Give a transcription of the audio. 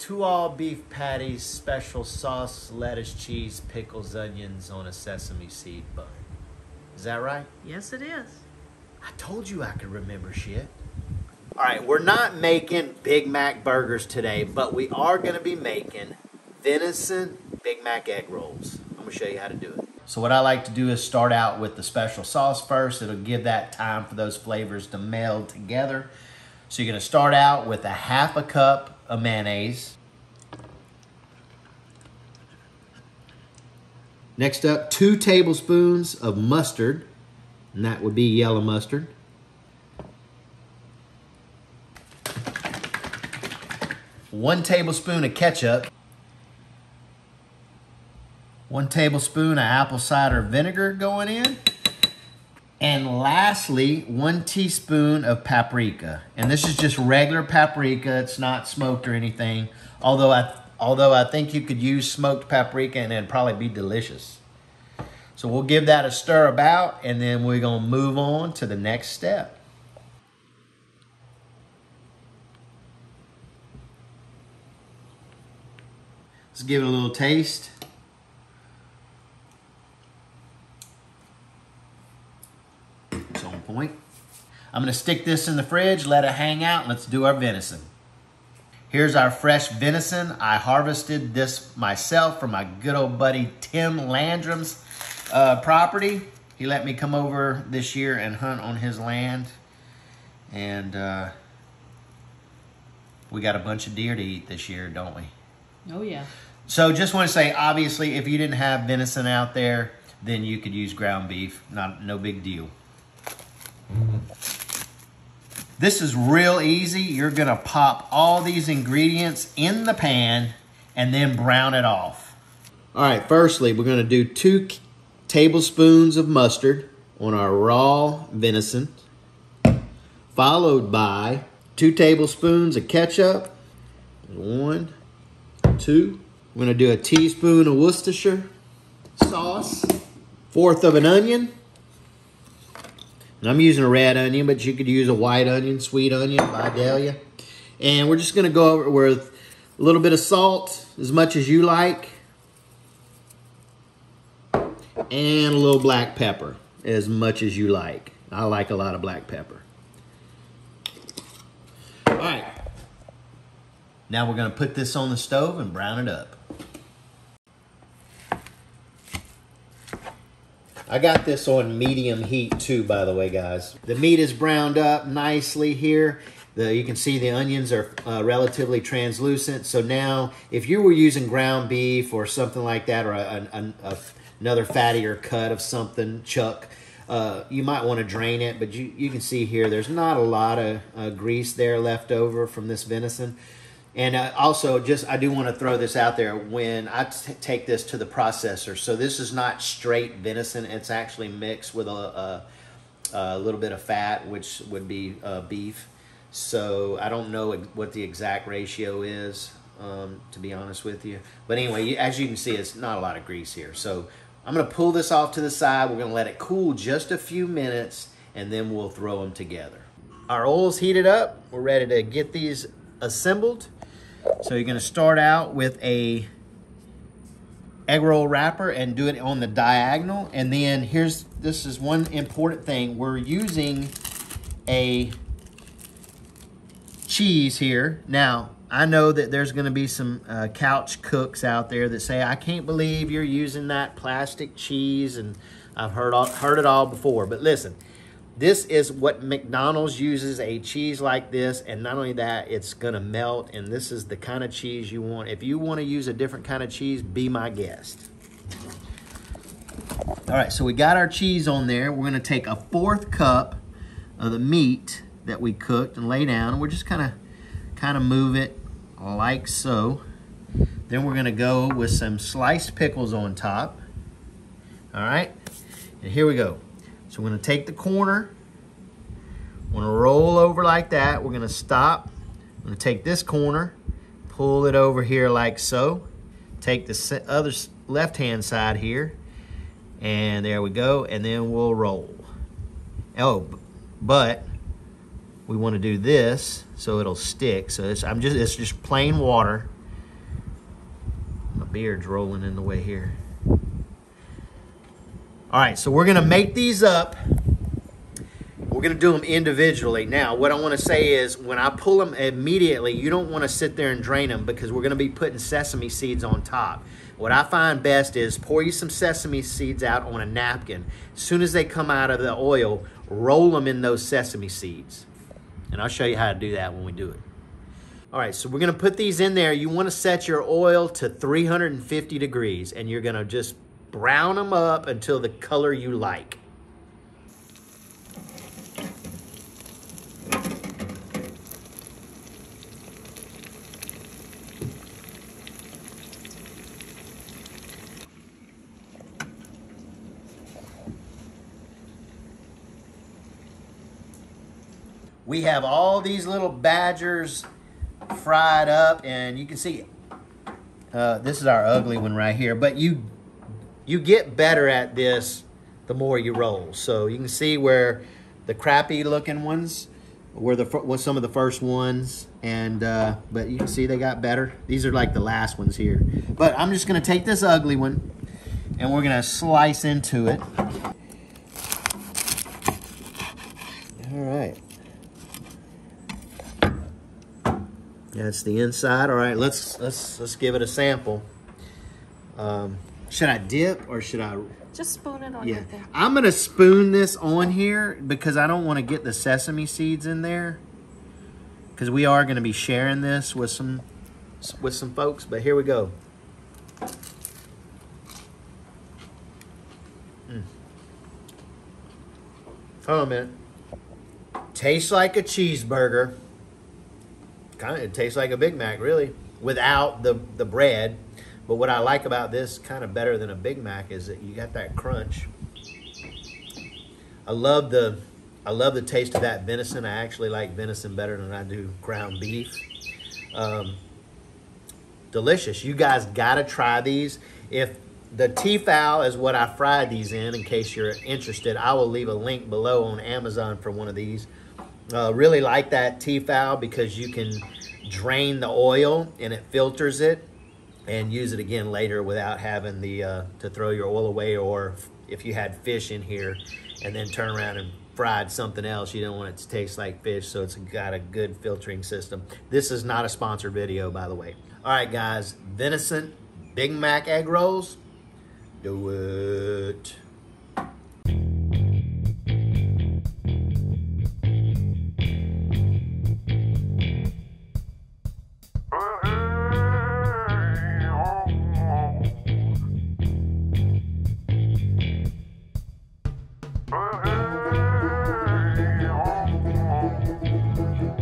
2 all-beef patties, special sauce, lettuce, cheese, pickles, onions on a sesame seed bun. Is that right? Yes, it is. I told you I could remember shit. All right, we're not making Big Mac burgers today, but we are going to be making venison Big Mac egg rolls. I'm going to show you how to do it. So what I like to do is start out with the special sauce first. It'll give that time for those flavors to meld together. So you're going to start out with a 1/2 cup of mayonnaise. Next up, 2 tablespoons of mustard, and that would be yellow mustard. 1 tablespoon of ketchup. 1 tablespoon of apple cider vinegar going in. And lastly, 1 teaspoon of paprika. And this is just regular paprika. It's not smoked or anything. Although I think you could use smoked paprika and it'd probably be delicious. So we'll give that a stir about, and then we're gonna move on to the next step. Let's give it a little taste. It's on point. I'm gonna stick this in the fridge, let it hang out, and let's do our venison. Here's our fresh venison. I harvested this myself from my good old buddy Tim Landrum's property. He let me come over this year and hunt on his land. And we got a bunch of deer to eat this year, don't we? Oh, yeah. So just want to say, obviously, if you didn't have venison out there, then you could use ground beef. No big deal. This is real easy. You're gonna pop all these ingredients in the pan and then brown it off. All right, firstly, we're gonna do 2 tablespoons of mustard on our raw venison, followed by 2 tablespoons of ketchup. 1, 2. We're gonna do a teaspoon of Worcestershire sauce, 1/4 of an onion. And I'm using a red onion, but you could use a white onion, sweet onion, Vidalia. And we're just gonna go over with a little bit of salt, as much as you like. And a little black pepper, as much as you like. I like a lot of black pepper. All right. Now we're gonna put this on the stove and brown it up. I got this on medium heat too, by the way, guys. The meat is browned up nicely here. You can see the onions are relatively translucent. So now, if you were using ground beef or something like that, or another fattier cut of something, chuck, you might want to drain it. But you can see here, there's not a lot of grease there left over from this venison. And also, I do want to throw this out there when I take this to the processor. So this is not straight venison. It's actually mixed with a little bit of fat, which would be beef. So I don't know what the exact ratio is, to be honest with you. But anyway, as you can see, it's not a lot of grease here. So I'm going to pull this off to the side. We're going to let it cool just a few minutes, and then we'll throw them together. Our oil's heated up. We're ready to get these assembled. So you're going to start out with a egg roll wrapper and do it on the diagonal. And then this is one important thing. We're using a cheese here. Now, I know that there's going to be some couch cooks out there that say, I can't believe you're using that plastic cheese, and I've heard it all before. But listen, this is what McDonald's uses, a cheese like this, and not only that, it's gonna melt, and this is the kind of cheese you want. If you wanna use a different kind of cheese, be my guest. All right, so we got our cheese on there. We're gonna take a 1/4 cup of the meat that we cooked and lay down, and we're just kind of move it like so. Then we're gonna go with some sliced pickles on top. All right, and here we go. So we're gonna take the corner, we're gonna roll over like that. We're gonna stop. I'm gonna take this corner, pull it over here like so. Take the other left-hand side here, and there we go, and then we'll roll. Oh, but we wanna do this so it'll stick. So it's just plain water. beard's rolling in the way here. All right, so we're gonna make these up. We're gonna do them individually. Now, what I wanna say is when I pull them immediately, you don't wanna sit there and drain them because we're gonna be putting sesame seeds on top. What I find best is pour you some sesame seeds out on a napkin. As soon as they come out of the oil, roll them in those sesame seeds. And I'll show you how to do that when we do it. All right, so we're gonna put these in there. You wanna set your oil to 350 degrees and you're gonna just brown them up until the color you like. We have all these little badgers fried up, and you can see this is our ugly one right here, but you get better at this the more you roll. So you can see where the crappy looking ones were some of the first ones, and but you can see they got better. These are like the last ones here. But I'm just gonna take this ugly one and we're gonna slice into it. All right. That's the inside. All right, let's give it a sample. Should I dip or should I? Just spoon it on your thing. I'm gonna spoon this on here because I don't want to get the sesame seeds in there, because we are gonna be sharing this with some folks. But here we go. Hold on a minute. Tastes like a cheeseburger. It tastes like a Big Mac, really, without the bread. But what I like about this kind of better than a Big Mac is that you got that crunch. I love the taste of that venison. I actually like venison better than I do ground beef. Delicious. You guys gotta try these. If the T-fowl is what I fried these in case you're interested, I will leave a link below on Amazon for one of these. Really like that T-fowl because you can drain the oil and it filters it and use it again later without having to throw your oil away, or if you had fish in here and then turn around and fried something else, you don't want it to taste like fish, so it's got a good filtering system. This is not a sponsored video, by the way. All right, guys, venison Big Mac egg rolls, do it.